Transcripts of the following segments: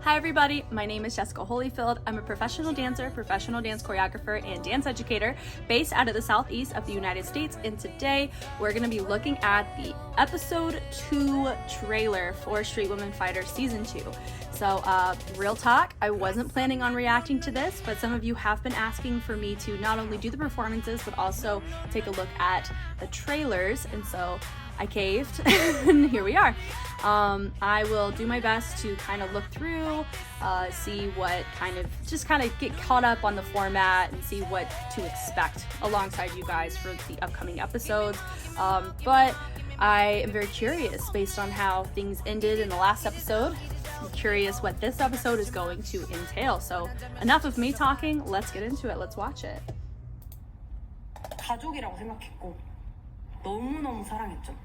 Hi everybody, my name is Jessica Holyfield. I'm a professional dancer, professional dance choreographer, and dance educator based out of the southeast of the United States. And today we're going to be looking at the episode 2 trailer for Street Women Fighter season 2. So real talk, I wasn't planning on reacting to this, but some of you have been asking for me to not only do the performances, but also take a look at the trailers. And so I caved and here we are. I will do my best to kind of look through, see what kind of get caught up on the format and see what to expect alongside you guys for the upcoming episodes. But I am very curious based on how things ended in the last episode. I'm curious what this episode is going to entail. So enough of me talking, let's get into it. Let's watch it. 가족이라고 생각했고 너무너무 사랑했죠.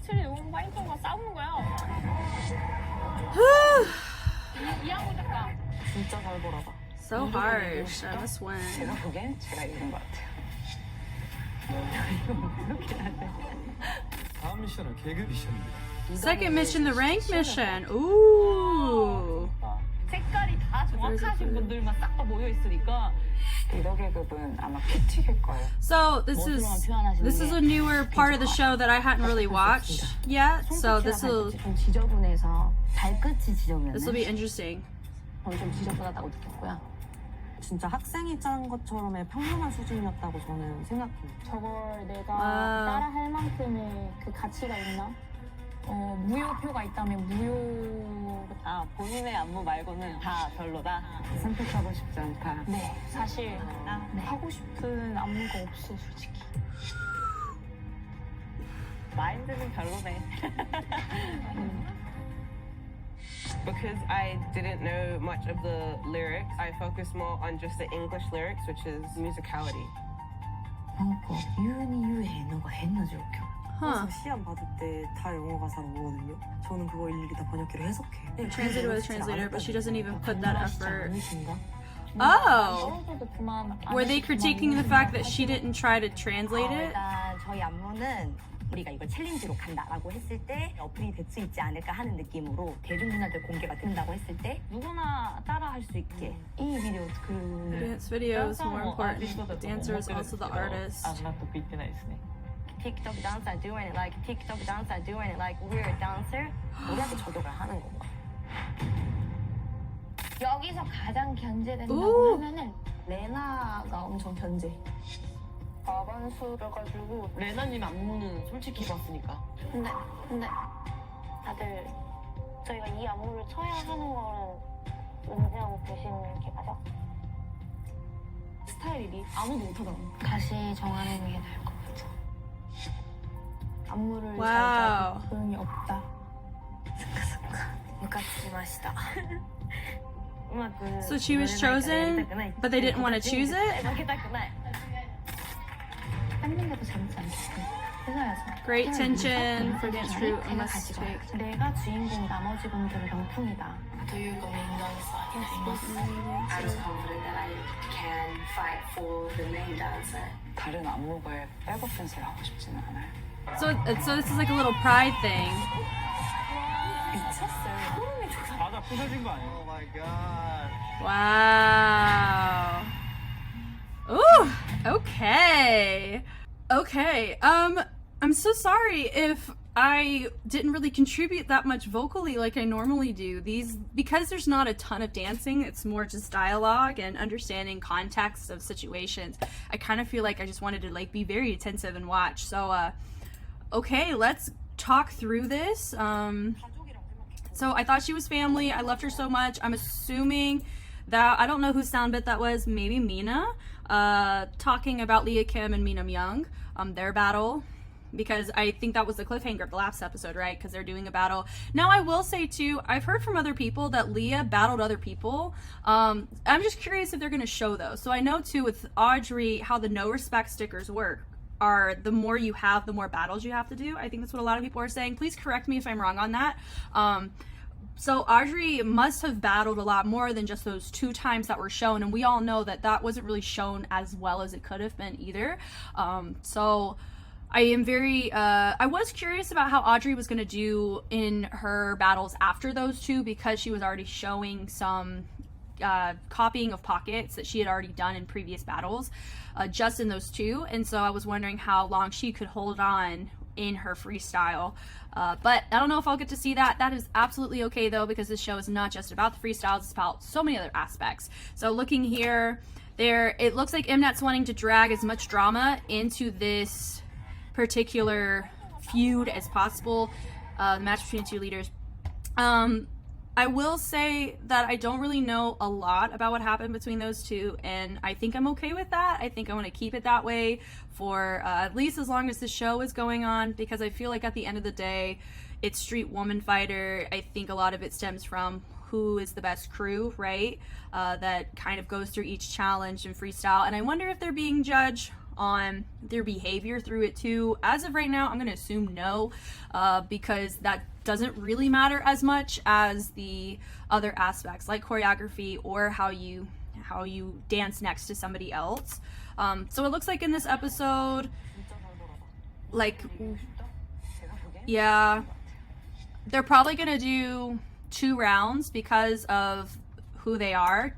트리 온 파이터가 싸우는 거야. 이양호 작가. 진짜 잘 보라봐. So harsh on this one. 제가 보기엔 제가 이긴 것 같아요. 다음 미션은 개그 미션입니다. Second mission, the rank mission. Ooh. 색깔이 다 정확하신 분들만 싹 다 모여 있으니까. 리더 계급은 아마 PT일 거예요. So this is a newer part of the show that I hadn't really watched yet. So this will 좀 지저분해서 발끝이 지저분해. be interesting. 좀 지저분하다고 느꼈고요. 진짜 학생이 짠 것처럼의 평범한 수준이었다고 저는 생각해요. 저걸 내가 따라 할 만큼의 그 가치가 있나? 무효표가 있다면 무효. 본인의 안무 말고는 다 별로다. 선택하고 싶지 않다. 네, 사실 하고 싶은 안무가 없어 솔직히. 마인드는 별로네. Because I didn't know much of the lyrics, I focused more on just the English lyrics, which is musicality. 그래서 시험 받을 때 다 영어 가사로 오거든요. 저는 그거 일일이 다 번역기로 해석해. Translated with a translator, but she doesn't even put that effort. Oh! 떨어져도 그만. Were they critiquing the fact that she didn't try to translate it? 일단 저희 안무는 우리가 이걸 챌린지로 간다라고 했을 때 어플이 될 수 있지 않을까 하는 느낌으로 대중문화들 공개가 된다고 했을 때 누구나 따라할 수 있게 이 비디오 그 Dance video is more important. The dancer is also the artist. TikTok dancer doing it like TikTok dancer doing it like we're a dancer 우리한테 저격을 하는 건가? 여기서 가장 견제된다고 오. 하면은 레나가 엄청 견제. 과반수여가지고 레나님 안무는 솔직히 봤으니까. 근데 다들 저희가 이 안무를 쳐야 하는 거는 인지하고 계시는 게 맞아? 스타일이 아무도 못하잖아. 다시 정하는 게 나을 것 같아. 안무를 와우. 잘 짜도 소용이 없다. ムカつきました So she was chosen, but they didn't want to choose it? 負けたくない 뺏는 것도 잘못이 않겠고 해서야죠. Great tension for dance crew and must take. 내가 주인공 나머지 분들은 명품이다. 다른 안무가에 백업 댄스를 하고 싶지는 않아요. So this is like a little pride thing. 미쳤어요. 소름이 돋아. 바다 부서진 거 아니에요? Oh my god. Wow. Ooh, okay. Okay. I'm so sorry if I didn't really contribute that much vocally like I normally do. Because there's not a ton of dancing, it's more just dialogue and understanding context of situations. I kind of feel like I just wanted to be very attentive and watch. So okay, let's talk through this. So I thought she was family. I loved her so much. I'm assuming that, I don't know whose sound bit that was, maybe Mina, talking about Leah Kim and Mina Myung, their battle, because I think that was the cliffhanger of the last episode, right? Because they're doing a battle. Now I will say too, I've heard from other people that Leah battled other people. I'm just curious if they're going to show those. So I know too with Audrey how the no respect stickers work. Are the more you have, the more battles you have to do. I think that's what a lot of people are saying. Please correct me if I'm wrong on that. So Audrey must have battled a lot more than just those 2 times that were shown, and we all know that that wasn't really shown as well as it could have been either. So I am very, I was curious about how Audrey was going to do in her battles after those two, because she was already showing some copying of pockets that she had already done in previous battles, just in those two. And so I was wondering how long she could hold on in her freestyle. But I don't know if I'll get to see that. That is absolutely okay though, because this show is not just about the freestyles, it's about so many other aspects. So looking here, it looks like Mnet's wanting to drag as much drama into this particular feud as possible, the match between the two leaders. I will say that I don't really know a lot about what happened between those two, and I think I'm okay with that. I think I want to keep it that way for at least as long as the show is going on, because I feel like at the end of the day, it's Street Woman Fighter. I think a lot of it stems from who is the best crew, right? That kind of goes through each challenge and freestyle, and I wonder if they're being judged on their behavior through it too. As of right now, I'm gonna assume no, because that doesn't really matter as much as the other aspects like choreography or how you dance next to somebody else. So it looks like in this episode, like, yeah, they're probably gonna do 2 rounds because of who they are.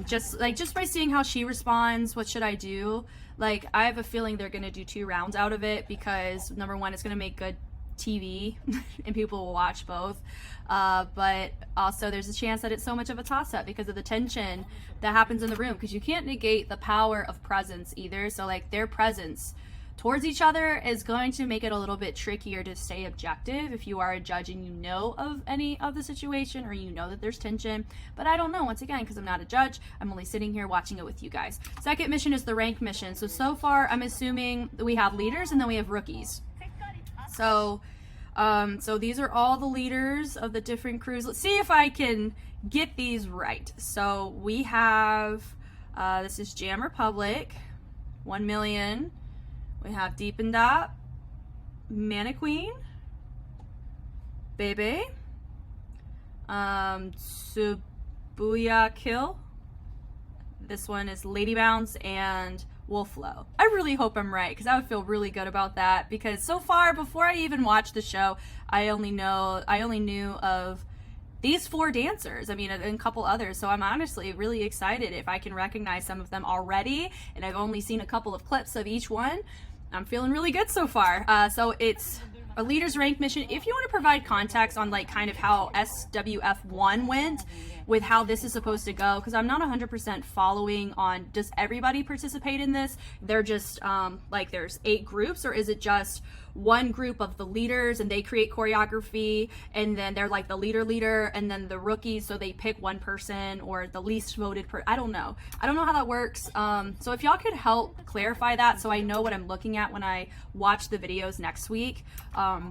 Just by seeing how she responds, what should I do? Like, I have a feeling they're gonna do 2 rounds out of it, because number one, it's gonna make good TV and people will watch both. But also there's a chance that it's so much of a toss-up because of the tension that happens in the room, because you can't negate the power of presence either. So like, their presence towards each other is going to make it a little bit trickier to stay objective if you are a judge and you know of any of the situation, or you know that there's tension. But I don't know, once again, because I'm not a judge. I'm only sitting here watching it with you guys. Second mission is the rank mission. So far I'm assuming that we have leaders and then we have rookies. So these are all the leaders of the different crews. Let's see if I can get these right. So we have, this is Jam Republic, 1 million. We have Deep and Dop, Mannequin, Bebe, Subuya Kill. This one is Lady Bounce and Wolflow. I really hope I'm right, because I would feel really good about that, because so far, before I even watched the show, I only knew of these 4 dancers. I mean, and a couple others. So I'm honestly really excited if I can recognize some of them already, and I've only seen a couple of clips of each one. I'm feeling really good so far. So it's a leaders rank mission. If you want to provide context on like kind of how SWF1 went with how this is supposed to go, because I'm not 100% following on, does everybody participate in this? They're just like, there's 8 groups, or is it just one group of the leaders and they create choreography, and then they're like the leader and then the rookies, so they pick one person or the least voted per, I don't know how that works. So if y'all could help clarify that so I know what I'm looking at when I watch the videos next week, I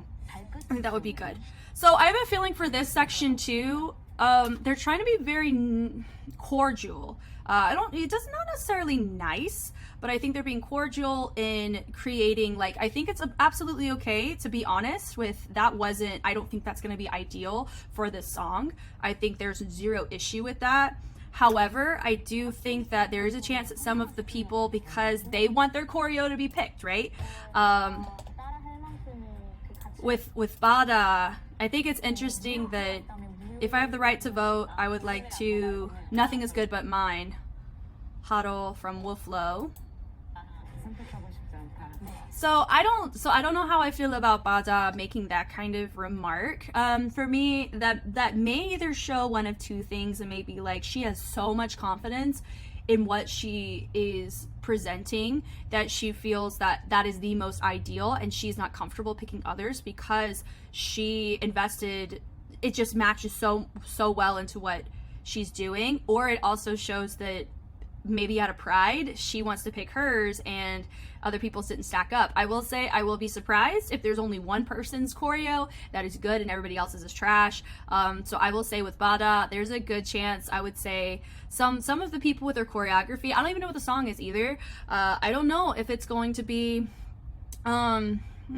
think that would be good. So I have a feeling for this section too, they're trying to be very cordial. It does not necessarily nice, but I think they're being cordial in creating, like, I think it's absolutely okay to be honest with, I don't think that's going to be ideal for this song. I think there's 0 issue with that. However, I do think that there is a chance that some of the people, because they want their choreo to be picked, right? With Bada, I think it's interesting that if I have the right to vote, I would like to Nothing Is Good But Mine, Huddle from Wolflow. So I don't know how I feel about Bada making that kind of remark. For me, that may either show one of 2 things, and maybe like she has so much confidence in what she is presenting that she feels that is the most ideal, and she's not comfortable picking others because she invested, it just matches so well into what she's doing. Or it also shows that maybe out of pride she wants to pick hers and other people's didn't stack up. I will say I will be surprised if there's only one person's choreo that is good and everybody else's is trash. So I will say with Bada, there's a good chance, I would say some of the people with their choreography, I don't even know what the song is either. I don't know if it's going to be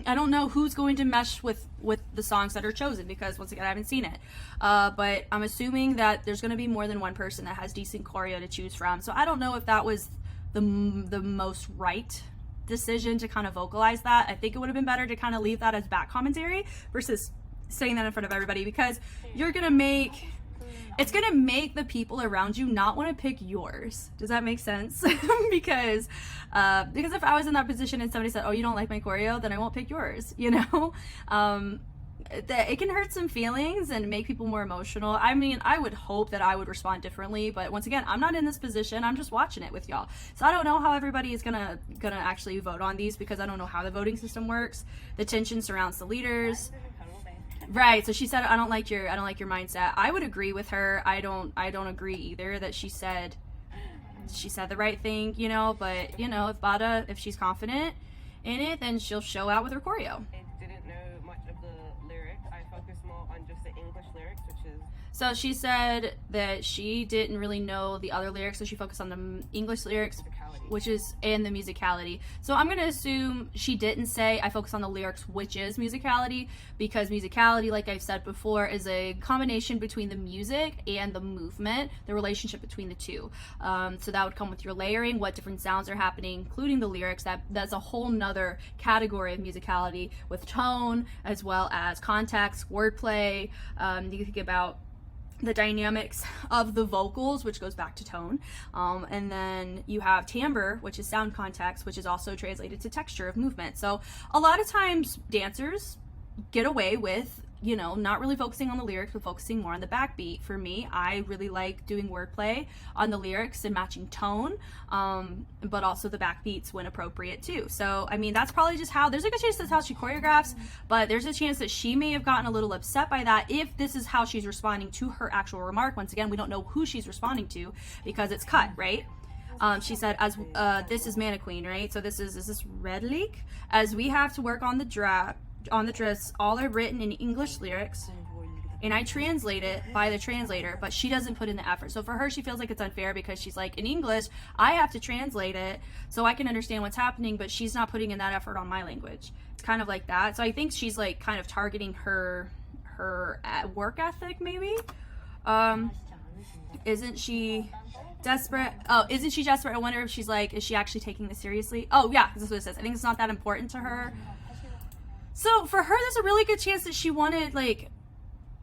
I don't know who's going to mesh with the songs that are chosen, because once again I haven't seen it, but I'm assuming that there's going to be more than one person that has decent choreo to choose from. So I don't know if that was the most right decision to kind of vocalize that. I think it would have been better to kind of leave that as back commentary versus saying that in front of everybody, because it's gonna make the people around you not want to pick yours. Does that make sense? because if I was in that position and somebody said, oh, you don't like my choreo, then I won't pick yours, you know? It can hurt some feelings and make people more emotional. I mean, I would hope that I would respond differently, but once again, I'm not in this position. I'm just watching it with y'all. So I don't know how everybody is gonna actually vote on these, because I don't know how the voting system works. The tension surrounds the leaders. Right. So she said, I don't like your mindset. I would agree with her. I don't agree either that she said the right thing, you know, but you know, if she's confident in it, then she'll show out with her choreo. I didn't know much of the lyrics. I focused more on just the English lyrics, which is... So she said that she didn't really know the other lyrics, so she focused on the English lyrics, and the musicality. So I'm going to assume she didn't say I focus on the lyrics, which is musicality, because musicality, like I've said before, is a combination between the music and the movement, the relationship between the two. So that would come with your layering, what different sounds are happening, including the lyrics. That's a whole nother category of musicality, with tone as well as context, wordplay. You think about the dynamics of the vocals, which goes back to tone, and then you have timbre, which is sound context, which is also translated to texture of movement. So a lot of times dancers get away with, you know, not really focusing on the lyrics, but focusing more on the backbeat. For me, I really like doing wordplay on the lyrics and matching tone, but also the backbeats when appropriate too. So, I mean, that's probably just how, there's a good chance that's how she choreographs, but there's a chance that she may have gotten a little upset by that if this is how she's responding to her actual remark. Once again, we don't know who she's responding to because it's cut, right? She said, as this is Mana Queen, right? So is this Red League? As we have to work on the dress, all are written in English lyrics, and I translate it by the translator, but she doesn't put in the effort. So for her, she feels like it's unfair because she's like, in English, I have to translate it so I can understand what's happening, but she's not putting in that effort on my language. It's kind of like that. So I think she's like kind of targeting her work ethic, maybe. Isn't she desperate? Oh, isn't she desperate? I wonder if she's like, is she actually taking this seriously? Oh yeah, this is what it says. I think it's not that important to her. So for her, there's a really good chance that she wanted, like,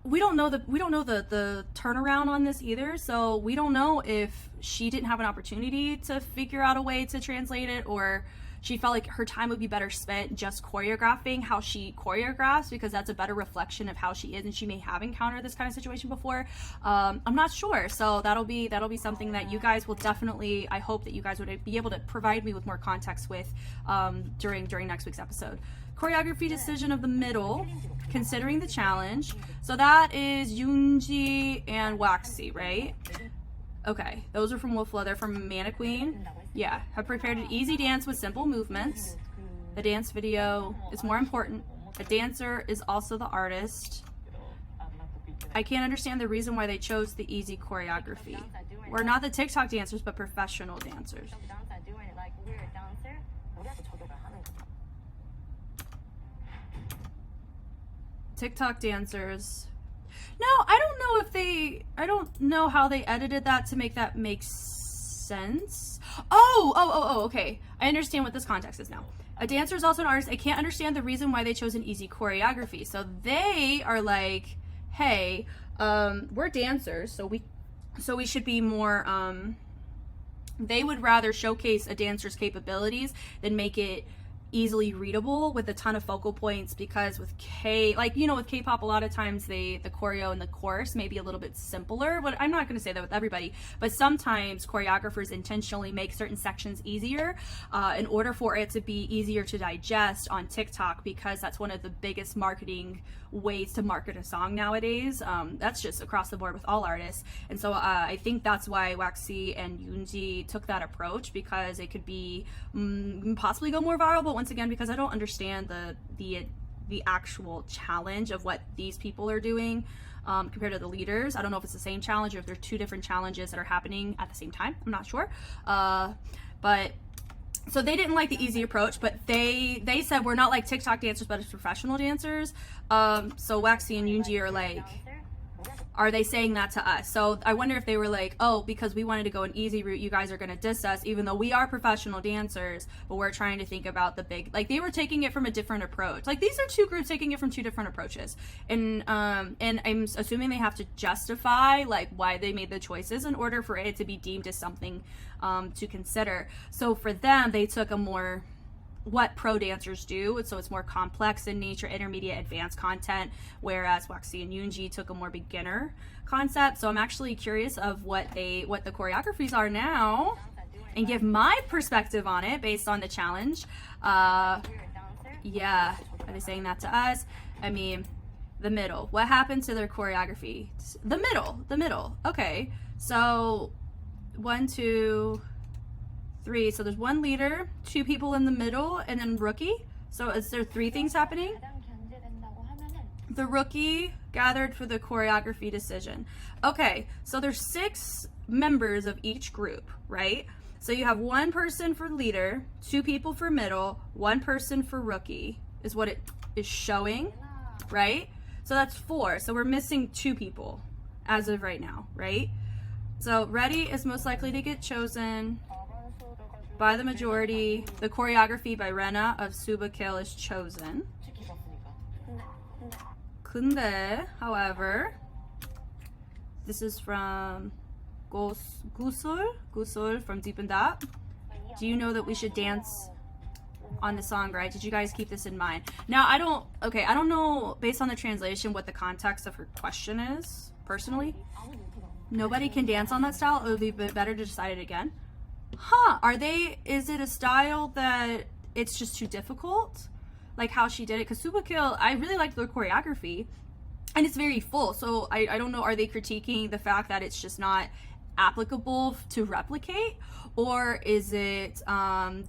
we don't know the turnaround on this either. So we don't know if she didn't have an opportunity to figure out a way to translate it, or she felt like her time would be better spent just choreographing how she choreographs, because that's a better reflection of how she is, and she may have encountered this kind of situation before. I'm not sure. So that'll be something that you guys will definitely, I hope that you guys would be able to provide me with more context with during next week's episode. Choreography decision of the middle, considering the challenge. So that is Yoonji and Waxy, right? Okay, those are from Wolfla. They're from Mana Queen. Yeah, have prepared an easy dance with simple movements. The dance video is more important. A dancer is also the artist. I can't understand the reason why they chose the easy choreography. We're not the TikTok dancers, but professional dancers. TikTok dancers. No, I don't know how they edited that to make that make sense. Oh, okay. I understand what this context is now. A dancer is also an artist. I can't understand the reason why they chose an easy choreography. So they are like, hey, we're dancers, so we should be more, they would rather showcase a dancer's capabilities than make it easily readable with a ton of focal points, because with with K-pop, a lot of times the choreo and the chorus may be a little bit simpler, but I'm not going to say that with everybody, but sometimes choreographers intentionally make certain sections easier in order for it to be easier to digest on TikTok, because that's one of the biggest marketing ways to market a song nowadays. That's just across the board with all artists, and so I think that's why Waxy and Yoonji took that approach, because it could be possibly go more viral. But once again, because I don't understand the actual challenge of what these people are doing compared to the leaders. I don't know if it's the same challenge or if they're two different challenges that are happening at the same time. I'm not sure. But so they didn't like the easy approach, but they said we're not like TikTok dancers, but as professional dancers. So Waxy and Yoonji are like, are they saying that to us? So I wonder if they were like, oh, because we wanted to go an easy route, you guys are going to diss us, even though we are professional dancers, but we're trying to think about the big, like they were taking it from a different approach. Like these are two groups taking it from two different approaches. And I'm assuming they have to justify like why they made the choices in order for it to be deemed as something to consider. So for them, they took a more what pro dancers do, so it's more complex in nature, intermediate, advanced content, whereas Waxy and Yoonji took a more beginner concept. So I'm actually curious of what the choreographies are now and give my perspective on it based on the challenge. Yeah, are they saying that to us? I mean, the middle, what happened to their choreography? The middle. Okay, so 1, 2, 3. So there's one leader, 2 people in the middle, and then rookie. So is there 3 things happening? The rookie gathered for the choreography decision. Okay, so there's 6 members of each group, right? So you have 1 person for leader, 2 people for middle, 1 person for rookie is what it is showing, right? So that's 4. So we're missing 2 people as of right now, right? So Ready is most likely to get chosen by the majority. The choreography by Rena of Subakil is chosen. 근데, however, this is from Gusul from Deep and Dap. Do you know that we should dance on the song, right? Did you guys keep this in mind? Now, I don't know based on the translation what the context of her question is, personally. Nobody can dance on that style. It would be better to decide it again. Huh, is it a style that it's just too difficult? Like how she did it? Because Subakil, I really liked the choreography and it's very full. So I don't know, are they critiquing the fact that it's just not applicable to replicate? Or is it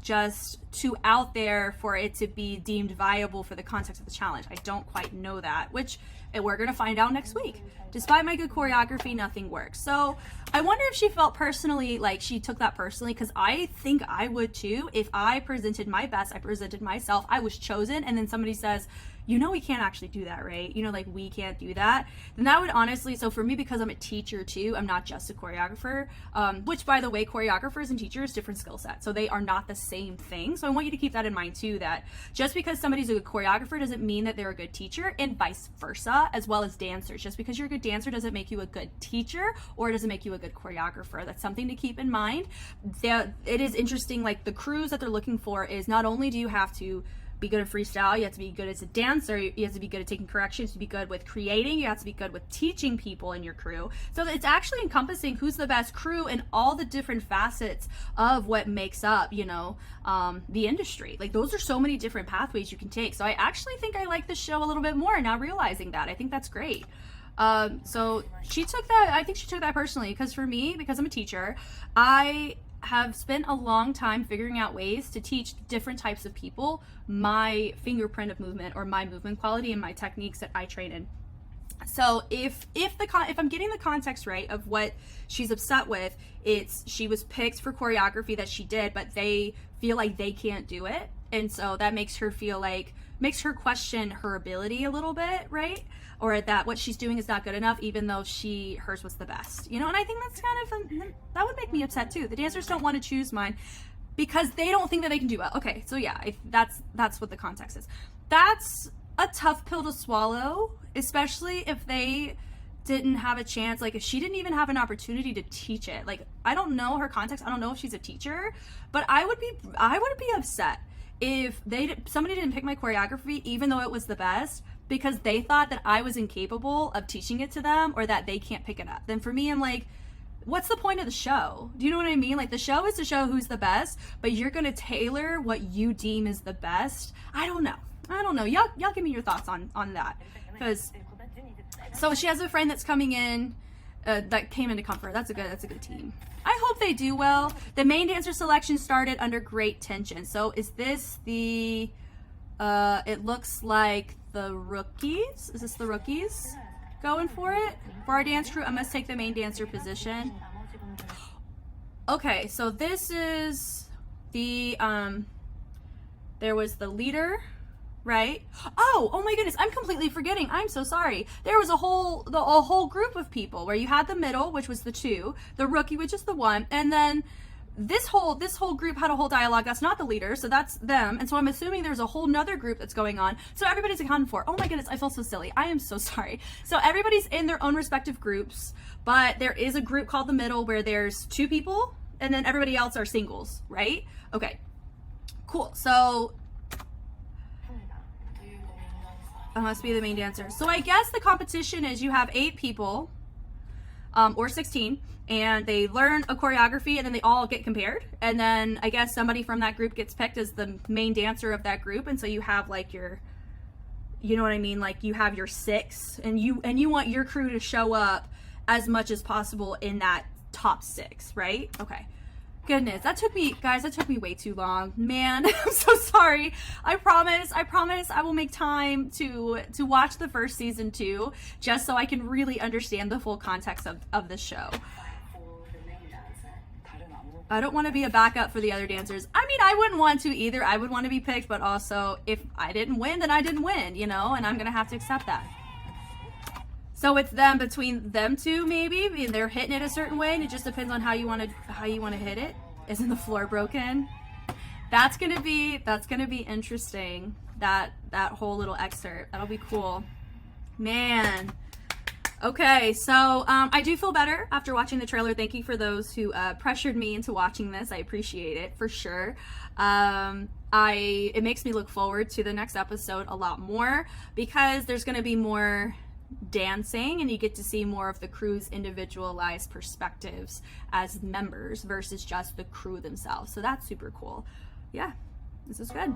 just too out there for it to be deemed viable for the context of the challenge? I don't quite know that, which we're gonna find out next week. Despite my good choreography, nothing works. So I wonder if she felt personally, like she took that personally, because I think I would too. If I presented my best, I presented myself, I was chosen, and then somebody says, you know, we can't actually do that, right? You know, like we can't do that. Then that would honestly, so for me, because I'm a teacher too, I'm not just a choreographer, which by the way, choreographers and teachers, different skill sets. So they are not the same thing. So I want you to keep that in mind too, that just because somebody's a good choreographer doesn't mean that they're a good teacher, and vice versa, as well as dancers. Just because you're a good dancer doesn't make you a good teacher, or it doesn't make you a good choreographer. That's something to keep in mind. It is interesting, like the crews that they're looking for is not only do you have to be good at freestyle, you have to be good as a dancer, you have to be good at taking corrections, to be good with creating, you have to be good with teaching people in your crew. So it's actually encompassing who's the best crew and all the different facets of what makes up, you know, the industry. Like those are so many different pathways you can take. So I actually think I like the show a little bit more now, realizing that. I think that's great. So she took that, I think she took that personally, because for me, because I'm a teacher, I have spent a long time figuring out ways to teach different types of people my fingerprint of movement, or my movement quality, and my techniques that I train in. So if I'm getting the context right of what she's upset with, it's she was picked for choreography that she did, but they feel like they can't do it, and so that makes her feel like, makes her question her ability a little bit, right? Or that what she's doing is not good enough, even though hers was the best, you know? And I think that's kind of, that would make me upset too. The dancers don't want to choose mine because they don't think that they can do well. Okay, so yeah, that's what the context is. That's a tough pill to swallow, especially if they didn't have a chance, like if she didn't even have an opportunity to teach it. Like, I don't know her context, I don't know if she's a teacher, but I would be upset if somebody didn't pick my choreography, even though it was the best, because they thought that I was incapable of teaching it to them, or that they can't pick it up. Then for me, I'm like, what's the point of the show? Do you know what I mean? Like the show is to show who's the best, but you're gonna tailor what you deem is the best. I don't know. Y'all give me your thoughts on that. Because so she has a friend that's coming in that came in to comfort. That's a good team. I hope they do well. The main dancer selection started under great tension. So is this the it looks like the rookies? Is this the rookies going for it? For our dance crew, I must take the main dancer position. Okay, so this is the there was the leader, right? Oh my goodness, I'm completely forgetting. I'm so sorry. There was a whole group of people where you had the middle, which was the 2, the rookie, which is the 1, and then this whole group had a whole dialogue. That's not the leader, so that's them. And so I'm assuming there's a whole nother group that's going on. So everybody's accounted for. Oh my goodness, I feel so silly. I am so sorry. So everybody's in their own respective groups, but there is a group called the middle where there's 2 people, and then everybody else are singles, right? Okay, cool. So I must be the main dancer. So I guess the competition is you have 8 people, or 16, and they learn a choreography and then they all get compared. And then I guess somebody from that group gets picked as the main dancer of that group. And so you have like your, you know what I mean? Like you have your 6 and you want your crew to show up as much as possible in that top 6, right? Okay. Goodness, that took me, guys, that took me way too long. Man, I'm so sorry. I promise I will make time to watch the first season 2, just so I can really understand the full context of the show. I don't want to be a backup for the other dancers. I mean, I wouldn't want to either. I would want to be picked, but also if I didn't win, then I didn't win, you know, and I'm going to have to accept that. So it's them, between them 2, maybe. I mean, they're hitting it a certain way, and it just depends on how you want to hit it. Isn't the floor broken? That's gonna be interesting. That whole little excerpt. That'll be cool. Man. Okay, so I do feel better after watching the trailer. Thank you for those who pressured me into watching this. I appreciate it for sure. It makes me look forward to the next episode a lot more, because there's gonna be more dancing and you get to see more of the crew's individualized perspectives as members versus just the crew themselves. So that's super cool. Yeah, this is good.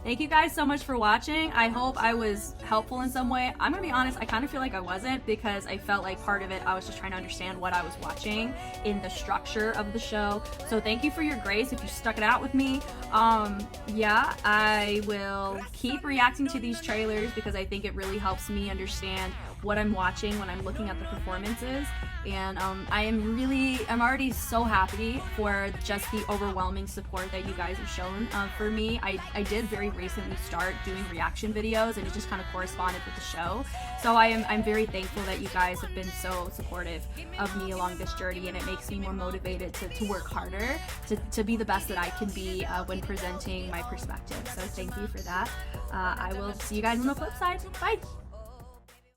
Thank you guys so much for watching. I hope I was helpful in some way. I'm gonna be honest, I kind of feel like I wasn't, because I felt like part of it I was just trying to understand what I was watching in the structure of the show. So thank you for your grace if you stuck it out with me. Yeah, I will keep reacting to these trailers because I think it really helps me understand what I'm watching when I'm looking at the performances. And I'm already so happy for just the overwhelming support that you guys have shown for me. I did very recently start doing reaction videos, and it just kind of corresponded with the show. So I'm very thankful that you guys have been so supportive of me along this journey, and it makes me more motivated to work harder, to be the best that I can be when presenting my perspective. So thank you for that. I will see you guys on the flip side. Bye!